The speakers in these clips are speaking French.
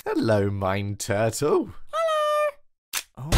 Hello, Mind Turtle. Oh.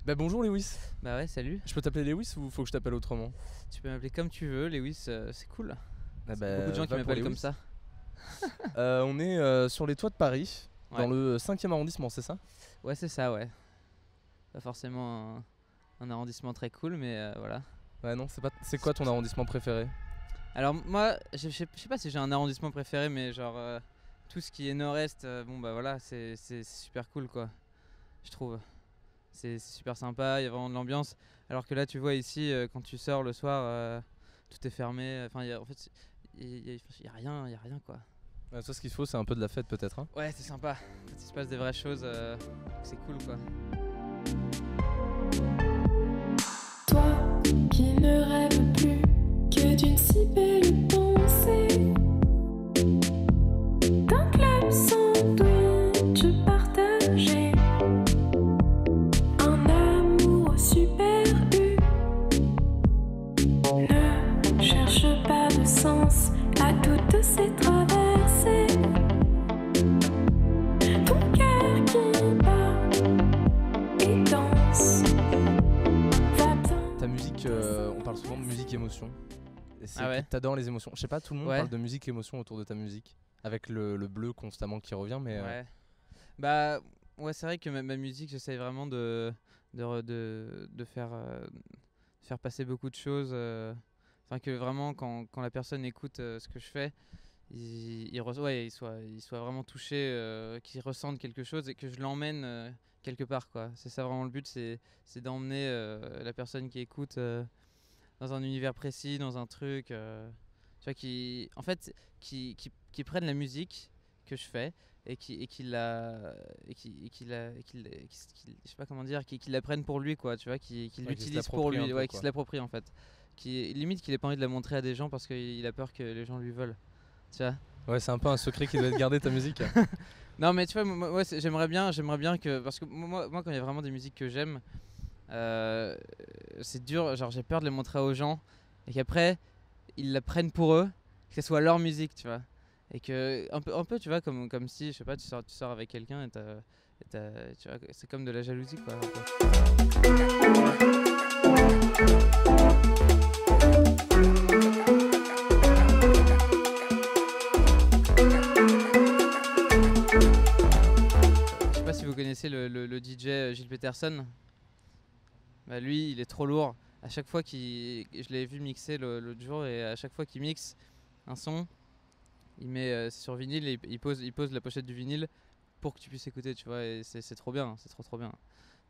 Bah bonjour Lewis. Bah ouais, salut. Je peux t'appeler Lewis ou faut que je t'appelle autrement? Tu peux m'appeler comme tu veux, Lewis, c'est cool. Ah Beaucoup de gens qui m'appellent comme ça. On est sur les toits de Paris, dans le 5e arrondissement, c'est ça? Ouais, c'est ça, ouais. Pas forcément un arrondissement très cool, mais voilà. Ouais, non, c'est quoi ton arrondissement préféré? Alors moi, je sais pas si j'ai un arrondissement préféré, mais genre tout ce qui est nord-est, bon bah voilà, c'est super cool quoi, je trouve. C'est super sympa, il y a vraiment de l'ambiance. Alors que là, tu vois ici, quand tu sors le soir, tout est fermé. Enfin, en fait, il y a rien quoi. Ouais, toi, ce qu'il faut, c'est un peu de la fête peut-être, hein? Ouais, c'est sympa. Quand il se passe des vraies choses, c'est cool quoi. Toi qui ne rêves plus que d'une si belle pensée, d'un club sandwich partagé, un amour super U. Ne cherche pas de sens à toutes ces traversées. Ton cœur qui bat et danse. Ta musique, on parle souvent de musique émotion. Et c'est Ah ouais. que t'adores les émotions. Je sais pas, tout le monde Ouais. parle de musique émotion autour de ta musique. Avec le bleu constamment qui revient, mais Ouais. Bah ouais, c'est vrai que ma musique, j'essaye vraiment de faire passer beaucoup de choses. Enfin que vraiment quand la personne écoute ce que je fais, il soit vraiment touché, qu'il ressente quelque chose et que je l'emmène quelque part quoi. C'est ça vraiment le but, c'est d'emmener la personne qui écoute dans un univers précis, dans un truc, tu vois, qui prennent la musique que je fais je sais pas comment dire, qui la prennent pour lui quoi, tu vois, qui Ouais, l'utilise pour lui, ouais, qui se l'approprie en fait, limite qu'il ait pas envie de la montrer à des gens parce qu'il a peur que les gens lui veulent, tu vois. ouais, c'est un peu un secret qui doit être gardé ta musique. Non mais tu vois, moi j'aimerais bien que, parce que moi quand il y a vraiment des musiques que j'aime, c'est dur, genre j'ai peur de les montrer aux gens et qu'après ils la prennent pour eux, que ce soit leur musique, tu vois. Et que un peu tu vois, comme si je sais pas, tu sors avec quelqu'un et tu vois, c'est comme de la jalousie quoi, un peu. Je sais pas si vous connaissez le DJ Gilles Peterson. Bah lui, il est trop lourd. À chaque fois je l'avais vu mixer l'autre jour, et à chaque fois qu'il mixe un son, il met sur vinyle et il pose la pochette du vinyle pour que tu puisses écouter, tu vois. Et c'est trop bien, c'est trop bien.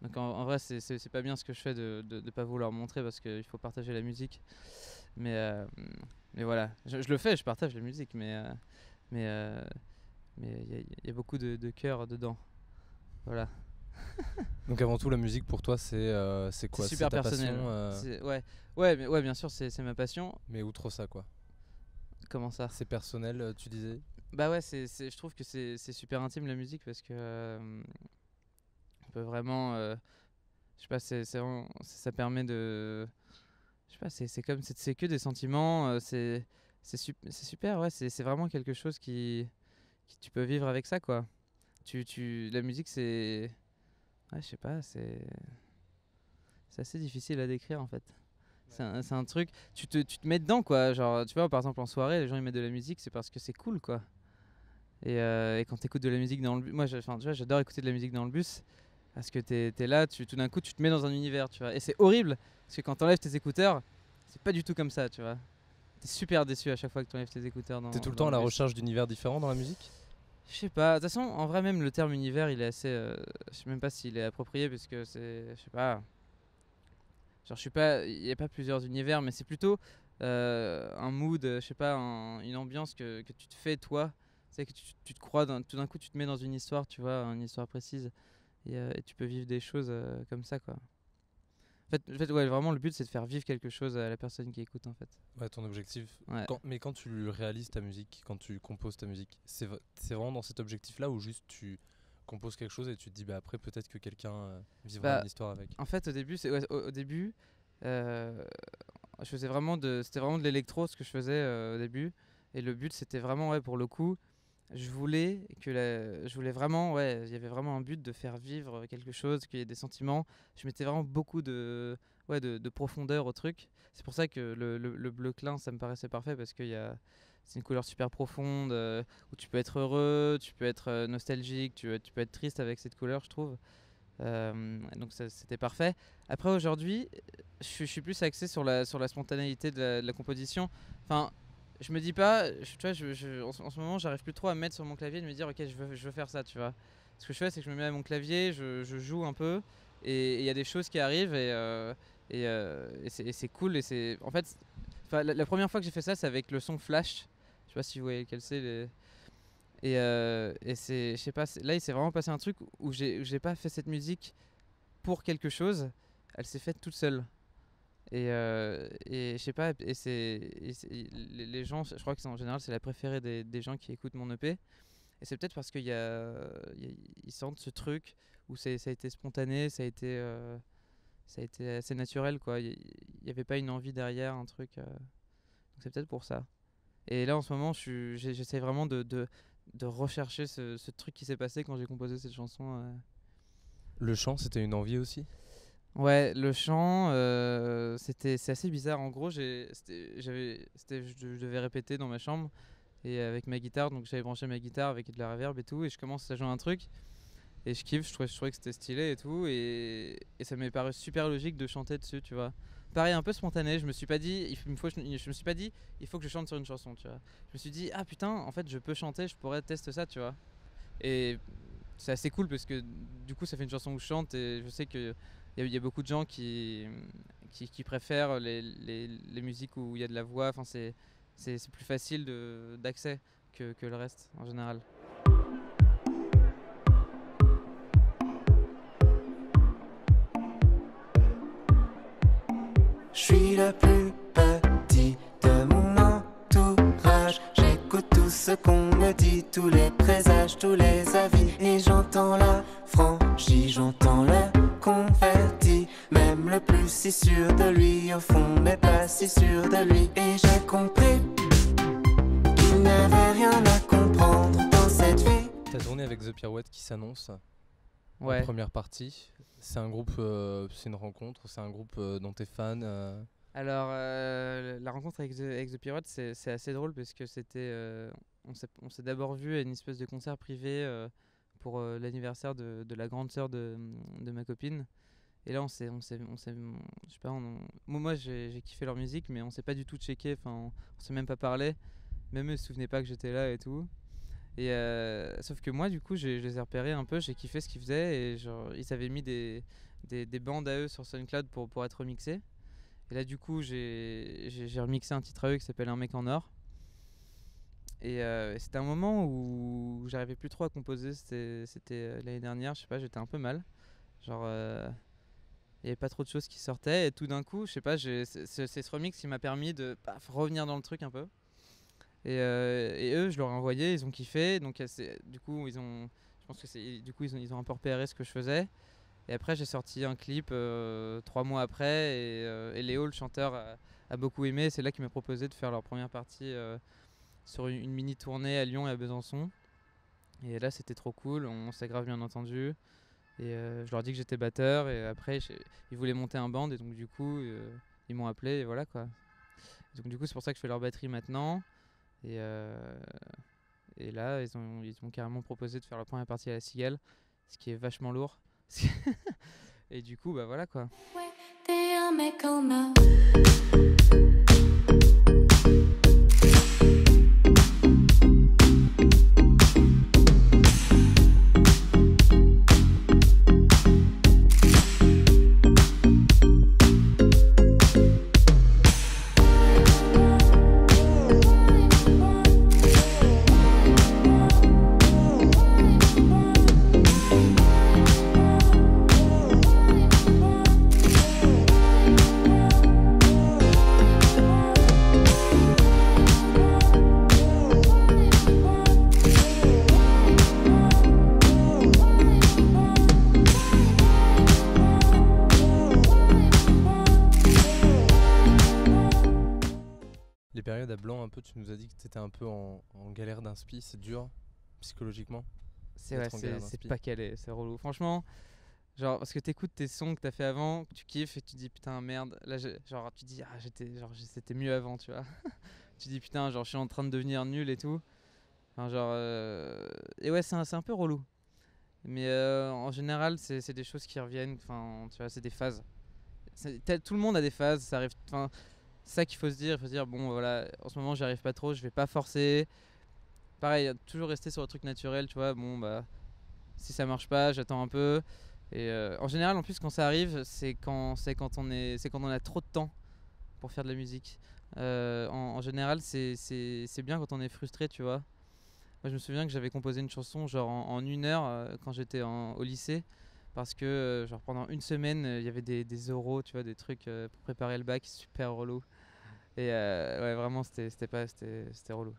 Donc en vrai, c'est pas bien ce que je fais de pas vouloir montrer parce qu'il faut partager la musique. Mais voilà, je le fais, je partage la musique, mais il y a beaucoup de cœur dedans. Voilà. Donc avant tout, la musique pour toi, c'est quoi? C'est super ta personnel. passion, Ouais, bien sûr, c'est ma passion. mais outre ça, quoi? Comment ça? C'est personnel, tu disais? Bah ouais, je trouve que c'est super intime la musique parce que on peut vraiment, je sais pas, ça permet de, je sais pas, c'est que des sentiments, c'est super, ouais, c'est vraiment quelque chose qui tu peux vivre avec ça quoi. La musique c'est, ouais, je sais pas, c'est assez difficile à décrire en fait. C'est un truc, tu te mets dedans quoi, genre tu vois, par exemple en soirée les gens ils mettent de la musique, c'est parce que c'est cool quoi. Et quand t'écoutes de la musique dans le bus, tu vois, j'adore écouter de la musique dans le bus parce que t'es là, tout d'un coup tu te mets dans un univers, tu vois. Et c'est horrible parce que quand t'enlèves tes écouteurs, c'est pas du tout comme ça, tu vois. T'es super déçu à chaque fois que t'enlèves tes écouteurs T'es tout le dans temps à la bus. recherche d'univers différents dans la musique? Je sais pas, de toute façon en vrai même le terme univers il est assez, je sais même pas s'il est approprié parce que je sais pas. Genre je suis pas, il y a pas plusieurs univers, mais c'est plutôt un mood, je sais pas, une ambiance que tu te fais toi. C'est que tu te crois, tout d'un coup tu te mets dans une histoire, tu vois, une histoire précise. et tu peux vivre des choses comme ça, quoi. En fait, ouais, vraiment, le but, c'est de faire vivre quelque chose à la personne qui écoute, en fait. Ouais, ton objectif. Ouais. Mais quand tu réalises ta musique, quand tu composes ta musique, c'est vraiment dans cet objectif-là ou juste tu composes quelque chose et tu te dis bah après peut-être que quelqu'un vivra une histoire avec. En fait, au début, au début, je faisais c'était vraiment de l'électro ce que je faisais au début, et le but c'était vraiment, ouais, pour le coup, je voulais vraiment, ouais, il y avait vraiment un but de faire vivre quelque chose, qu'il y ait des sentiments. Je mettais vraiment beaucoup de profondeur au truc. C'est pour ça que le bleu clin, ça me paraissait parfait, parce que c'est une couleur super profonde, où tu peux être heureux, tu peux être nostalgique, tu peux être triste avec cette couleur, je trouve. Donc c'était parfait. Après, aujourd'hui, je suis plus axé sur la spontanéité de la composition. Enfin, je me dis pas, tu vois, en ce moment, j'arrive plus trop à me mettre sur mon clavier et de me dire ok, je veux faire ça, tu vois. Ce que je fais, c'est que je me mets à mon clavier, je joue un peu, et il y a des choses qui arrivent, et c'est cool. Et c'est en fait, la première fois que j'ai fait ça, c'est avec le son Flash. Je sais pas si vous voyez lequel c'est. Et c'est, je sais pas, là il s'est vraiment passé un truc où j'ai pas fait cette musique pour quelque chose, elle s'est faite toute seule. Et je sais pas, les gens, je crois que c'est en général c'est la préférée des gens qui écoutent mon EP. Et c'est peut-être parce qu'ils sentent ce truc où ça a été spontané, ça a été assez naturel, quoi. Il y avait pas une envie derrière, un truc. Donc c'est peut-être pour ça. Et là en ce moment, j'essaie vraiment de rechercher ce truc qui s'est passé quand j'ai composé cette chanson. Le chant, c'était une envie aussi? Ouais, le chant, c'est assez bizarre. En gros, je devais répéter dans ma chambre et avec ma guitare, donc j'avais branché ma guitare avec de la reverb et tout, et je commence à jouer un truc et je kiffe, je trouvais que c'était stylé et tout, et ça m'est paru super logique de chanter dessus, tu vois. Pareil, un peu spontané, je me suis pas dit il faut que je chante sur une chanson, tu vois. Je me suis dit ah putain, en fait je peux chanter, je pourrais tester ça, tu vois. Et c'est assez cool parce que du coup ça fait une chanson où je chante, et je sais que il y a beaucoup de gens qui préfèrent les musiques où il y a de la voix. Enfin, c'est plus facile d'accès que le reste en général. Je suis le plus petit de mon entourage. J'écoute tout ce qu'on me dit, tous les présages, tous les avis. Et j'entends la franchise, j'entends le confetti. Même le plus si sûr de lui, au fond n'est pas si sûr de lui. Et j'ai compris qu'il n'y avait rien à comprendre dans cette vie. T'as tourné avec The Pirouette qui s'annonce. Ouais. En première partie. C'est un groupe, c'est une rencontre, c'est un groupe dont t'es fan. Alors, la rencontre avec The Pirouette, c'est assez drôle parce que on s'est d'abord vu à une espèce de concert privé pour l'anniversaire de la grande sœur de ma copine. Et là, je sais pas, moi j'ai kiffé leur musique, mais on s'est pas du tout checké, enfin, on s'est même pas parlé. Même eux ne se souvenaient pas que j'étais là et tout. Et sauf que moi, du coup, je les ai repérés un peu, j'ai kiffé ce qu'ils faisaient, et genre, ils avaient mis des bandes à eux sur SoundCloud pour être remixés. Et là, du coup, j'ai remixé un titre à eux qui s'appelle Un mec en or. Et c'était un moment où j'arrivais plus trop à composer, c'était l'année dernière, je sais pas, j'étais un peu mal. Genre, il n'y avait pas trop de choses qui sortaient, et tout d'un coup, je sais pas, c'est ce remix qui m'a permis de revenir dans le truc un peu. Et eux, je leur ai envoyé, ils ont kiffé, donc du coup, ils ont un peu repéré ce que je faisais. Et après, j'ai sorti un clip 3 mois après, et Léo, le chanteur, a beaucoup aimé. C'est là qu'il m'a proposé de faire leur première partie sur une mini tournée à Lyon et à Besançon. Et là, c'était trop cool, on s'est grave bien entendu. Et je leur ai dit que j'étais batteur, et après, ils voulaient monter un band, et donc du coup, ils m'ont appelé, et voilà quoi. Donc du coup, c'est pour ça que je fais leur batterie maintenant. Et là, ils ont carrément proposé de faire la première partie à la Cigale, ce qui est vachement lourd. Et du coup, bah voilà quoi. Ouais, t'es un mec en or. période à Blanc un peu, tu nous as dit que t'étais un peu en galère d'inspi, c'est dur psychologiquement. C'est d'être en galère c'est d'inspi. pas calé, c'est relou. Franchement, genre parce que t'écoutes tes sons que t'as fait avant, que tu kiffes et tu dis putain merde, là genre tu dis ah c'était mieux avant, tu vois. Tu dis putain genre je suis en train de devenir nul et tout. Enfin genre et ouais c'est un peu relou. Mais en général c'est des choses qui reviennent, enfin tu vois c'est des phases. Tout le monde a des phases, ça arrive. Enfin c'est ça qu'il faut se dire, il faut se dire bon voilà en ce moment j'y arrive pas trop, je vais pas forcer. Pareil, toujours rester sur le truc naturel, tu vois. Bon, bah, si ça marche pas, j'attends un peu. Et en général, en plus, quand ça arrive, c'est quand on a trop de temps pour faire de la musique. En général, c'est bien quand on est frustré, tu vois. Moi, je me souviens que j'avais composé une chanson genre en 1 heure quand j'étais au lycée. Parce que genre pendant une semaine, il y avait des oraux, tu vois, des trucs pour préparer le bac, super relou. Et ouais, vraiment, c'était relou.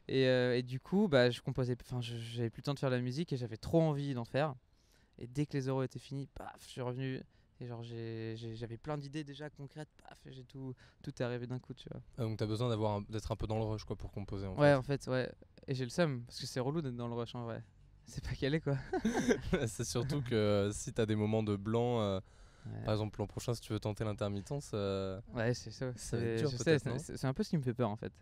Et du coup, bah, j'avais plus le temps de faire de la musique et j'avais trop envie d'en faire. Et dès que les euros étaient finis, paf, je suis revenu. Et genre, j'avais plein d'idées déjà concrètes, paf, et tout est arrivé d'un coup, tu vois. Ah, donc t'as besoin d'être un peu dans le rush quoi pour composer en Ouais, en fait, ouais. Et j'ai le seum, parce que c'est relou d'être dans le rush en vrai. C'est pas calé, quoi. fait. C'est surtout que si t'as des moments de blanc, Ouais, par exemple l'an prochain si tu veux tenter l'intermittence, ouais c'est ça. ça va être dur Je sais, peut-être, non c'est un peu ce qui me fait peur, en fait.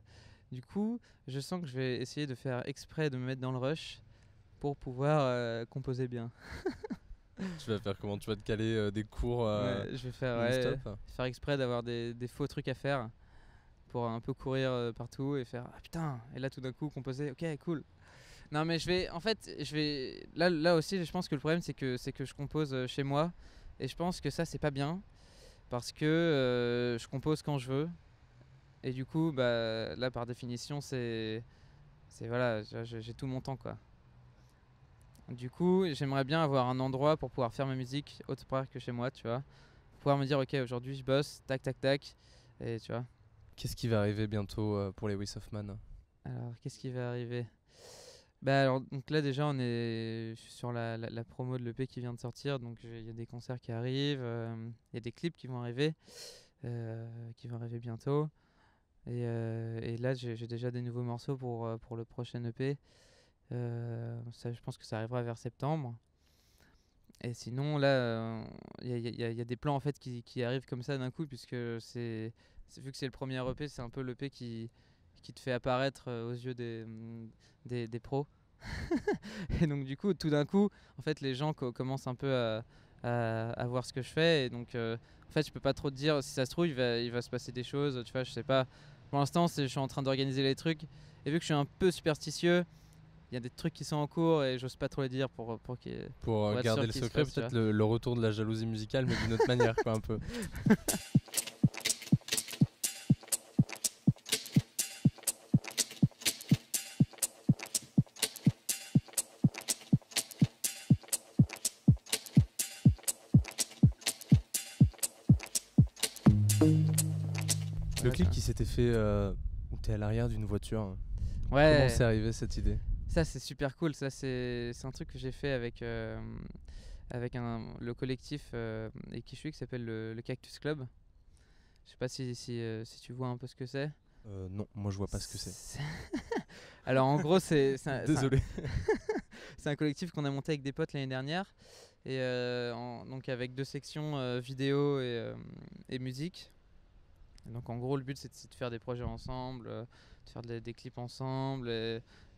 Du coup, je sens que je vais essayer de faire exprès de me mettre dans le rush pour pouvoir composer bien. tu vas faire comment? Tu vas te caler des cours Ouais, je vais non-stop? faire exprès d'avoir des faux trucs à faire pour un peu courir partout et faire ah putain et là tout d'un coup composer ok cool. Non mais là aussi je pense que le problème c'est que je compose chez moi et je pense que ça c'est pas bien parce que je compose quand je veux et du coup bah là par définition c'est voilà j'ai tout mon temps quoi. Du coup, j'aimerais bien avoir un endroit pour pouvoir faire ma musique autre part que chez moi, tu vois. Pour pouvoir me dire, ok, aujourd'hui je bosse, tac, tac, tac, et tu vois. Qu'est-ce qui va arriver bientôt pour les Wiss of Man? Alors, qu'est-ce qui va arriver? Bah alors, donc là déjà, je suis sur la promo de l'EP qui vient de sortir, donc il y a des concerts qui arrivent, il y a des clips qui vont arriver bientôt. Et là, j'ai déjà des nouveaux morceaux pour le prochain EP. Ça, je pense que ça arrivera vers septembre. Et sinon, là, il y a des plans en fait qui arrivent comme ça d'un coup, puisque vu que c'est le premier EP, c'est un peu l'EP qui te fait apparaître aux yeux des pros. Et donc, du coup, tout d'un coup, en fait, les gens commencent un peu à voir ce que je fais. Et donc, en fait, je peux pas trop te dire si ça se trouve, il va se passer des choses. Tu vois, je sais pas. Pour l'instant, je suis en train d'organiser les trucs. Et vu que je suis un peu superstitieux, il y a des trucs qui sont en cours et j'ose pas trop les dire pour Pour être garder sûr le qu'il se secret, fasse, tu peut-être le retour de la jalousie musicale, mais d'une autre manière, quoi, un peu. Le clip qui s'était fait où t'es à l'arrière d'une voiture, Ouais. comment c'est arrivé cette idée? Ça c'est super cool, ça c'est un truc que j'ai fait avec le collectif Ekishui qui s'appelle le Cactus Club. Je sais pas si tu vois un peu ce que c'est. Non, moi je vois pas ce que c'est. Alors en gros Désolé. c'est un collectif qu'on a monté avec des potes l'année dernière et donc avec 2 sections vidéo et musique. Et donc en gros le but c'est de faire des projets ensemble, de faire des clips ensemble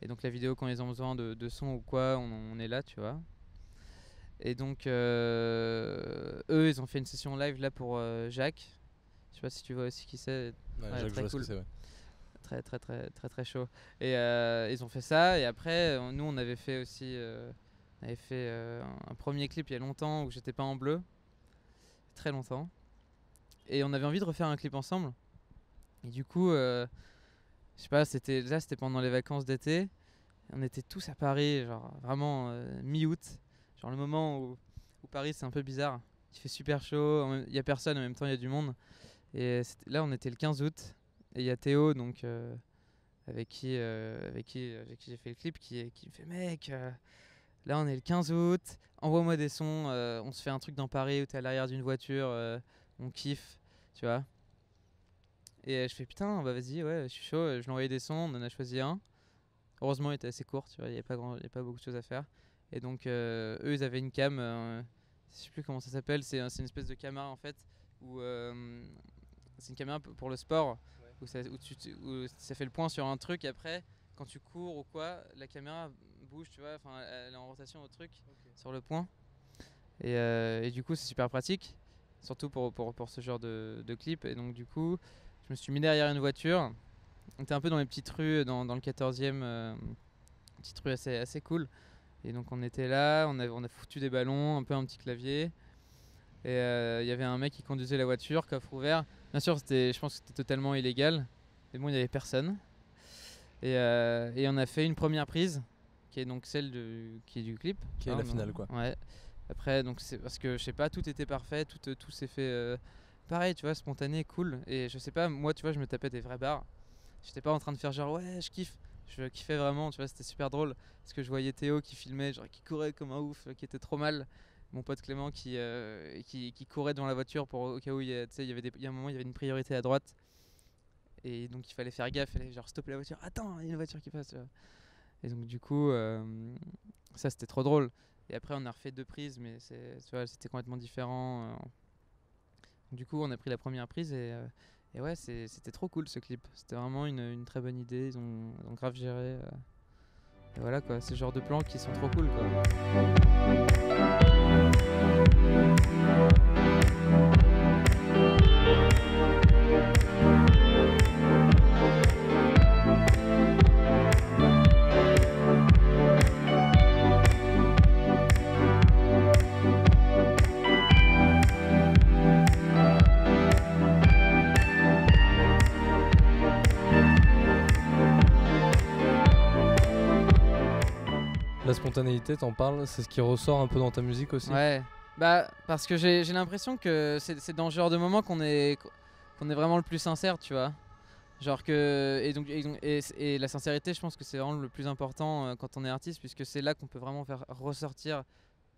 et donc la vidéo quand ils ont besoin de son ou quoi on est là tu vois. Et donc eux ils ont fait une session live là pour Jacques. Je sais pas si tu vois aussi qui c'est. Ouais, Ouais, Jacques, je très vois ce que cool. c'est, ouais. Très chaud. Et ils ont fait ça et après nous on avait fait aussi un premier clip il y a longtemps où j'étais pas en bleu. Très longtemps. Et on avait envie de refaire un clip ensemble. Et du coup, je sais pas, c'était pendant les vacances d'été. On était tous à Paris, genre vraiment mi-août. Genre le moment où Paris c'est un peu bizarre. Il fait super chaud, il y a personne, en même temps il y a du monde. Et là on était le 15 août. Et il y a Théo, donc avec qui j'ai fait le clip, qui me fait mec, là on est le 15 août, envoie-moi des sons, on se fait un truc dans Paris où t'es à l'arrière d'une voiture, on kiffe, tu vois. Et je fais putain, bah vas-y, ouais, je suis chaud. Je lui ai envoyé des sons, on en a choisi un. Heureusement, il était assez court, tu vois, il n'y avait pas beaucoup de choses à faire. Et donc, eux, ils avaient une cam, je sais plus comment ça s'appelle, c'est une espèce de caméra en fait, où c'est une caméra pour le sport, où ça fait le point sur un truc, et après, quand tu cours ou quoi, la caméra bouge, tu vois, elle est en rotation au truc, sur le point. Et du coup, c'est super pratique, surtout pour ce genre de clip. Et donc, du coup, je me suis mis derrière une voiture. On était un peu dans les petites rues, dans le 14e, petite rue assez cool. Et donc on était là, on a foutu des ballons, un peu un petit clavier. Et il y avait un mec qui conduisait la voiture, coffre ouvert. Bien sûr, je pense que c'était totalement illégal. Mais bon, il n'y avait personne. Et on a fait une première prise, qui est donc celle qui est du clip. Qui est la finale, quoi. Ouais. Après, donc c'est parce que je sais pas, tout était parfait, tout s'est fait pareil, tu vois, spontané, cool. Et je sais pas, moi, tu vois, je me tapais des vrais barres. J'étais pas en train de faire genre ouais, je kiffe. Je kiffais vraiment, tu vois, c'était super drôle. Parce que je voyais Théo qui filmait, genre qui courait comme un ouf, qui était trop mal. Mon pote Clément qui courait devant la voiture pour au cas où il y a un moment il y avait une priorité à droite. Et donc il fallait faire gaffe, il fallait genre stopper la voiture. Attends, il y a une voiture qui passe. Tu vois. Et donc du coup, ça c'était trop drôle. Et après on a refait 2 prises, mais tu vois, c'était complètement différent. Du coup on a pris la première prise et ouais, c'était trop cool ce clip. C'était vraiment une très bonne idée. Ils ont grave géré. Et voilà quoi, c'est le genre de plans qui sont trop cool quoi. La spontanéité, t'en parles, c'est ce qui ressort un peu dans ta musique aussi. Ouais, bah parce que j'ai l'impression que c'est dans ce genre de moment qu'on est vraiment le plus sincère, tu vois. Genre que et la sincérité, je pense que c'est vraiment le plus important quand on est artiste, puisque c'est là qu'on peut vraiment faire ressortir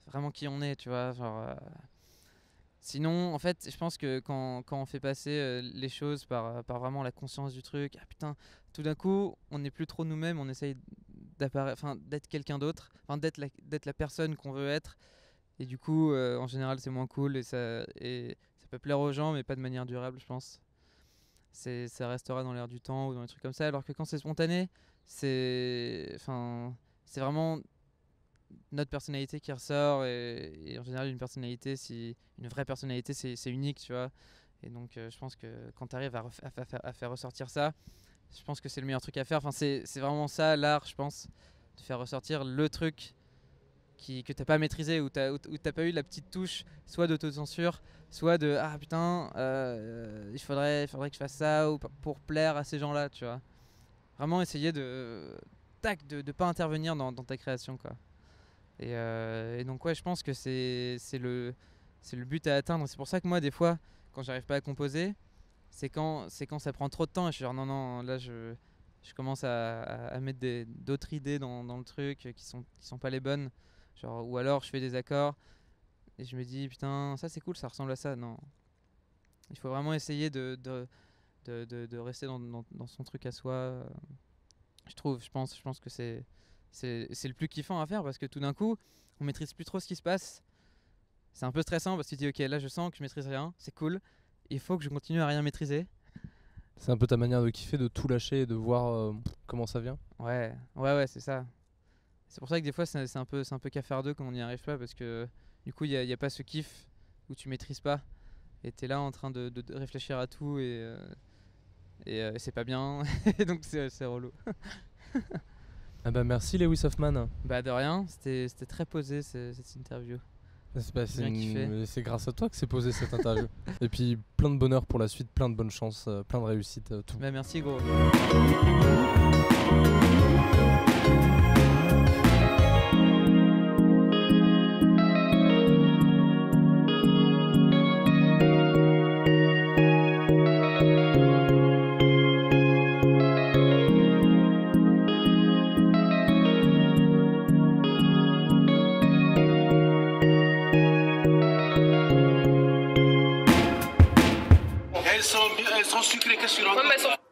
vraiment qui on est, tu vois. Genre, sinon, en fait, je pense que quand on fait passer les choses par vraiment la conscience du truc, ah putain, tout d'un coup, on n'est plus trop nous-mêmes, on essaye d'être quelqu'un d'autre, d'être la personne qu'on veut être. Et du coup, en général, c'est moins cool et ça peut plaire aux gens, mais pas de manière durable, je pense. Ça restera dans l'air du temps ou dans des trucs comme ça. Alors que quand c'est spontané, c'est vraiment notre personnalité qui ressort. Et en général, une vraie personnalité, c'est unique, tu vois. Et donc, je pense que quand tu arrives à faire ressortir ça, je pense que c'est le meilleur truc à faire. C'est vraiment ça, l'art, je pense, de faire ressortir le truc que t'as pas maîtrisé, où t'as pas eu la petite touche, soit d'autocensure, soit de ah putain, il faudrait que je fasse ça, ou pour plaire à ces gens-là, tu vois. Vraiment essayer de pas intervenir dans ta création, quoi. Et donc ouais, je pense que c'est le but à atteindre. C'est pour ça que moi, des fois, quand j'arrive pas à composer, c'est quand ça prend trop de temps et je suis genre non, là je commence à mettre d'autres idées dans le truc qui sont pas les bonnes, genre, ou alors je fais des accords et je me dis putain, ça c'est cool, ça ressemble à ça. Non, il faut vraiment essayer de rester dans son truc à soi. Je pense que c'est le plus kiffant à faire, parce que tout d'un coup on maîtrise plus trop ce qui se passe. C'est un peu stressant parce que tu te dis ok, là je sens que je maîtrise rien, c'est cool, il faut que je continue à rien maîtriser. C'est un peu ta manière de kiffer, de tout lâcher et de voir comment ça vient. Ouais, c'est ça. C'est pour ça que des fois c'est un peu cafardeux quand on n'y arrive pas, parce que du coup il y a pas ce kiff où tu maîtrises pas et t'es là en train de réfléchir à tout et c'est pas bien et donc c'est relou. Ah bah merci Lewis Hoffman. Bah de rien, c'était très posé cette interview. C'est grâce à toi que c'est posé cette interview. Et puis plein de bonheur pour la suite, plein de bonnes chances, plein de réussite, tout. Bah merci gros. elles sont sucrées, qu'est-ce que tu racontes?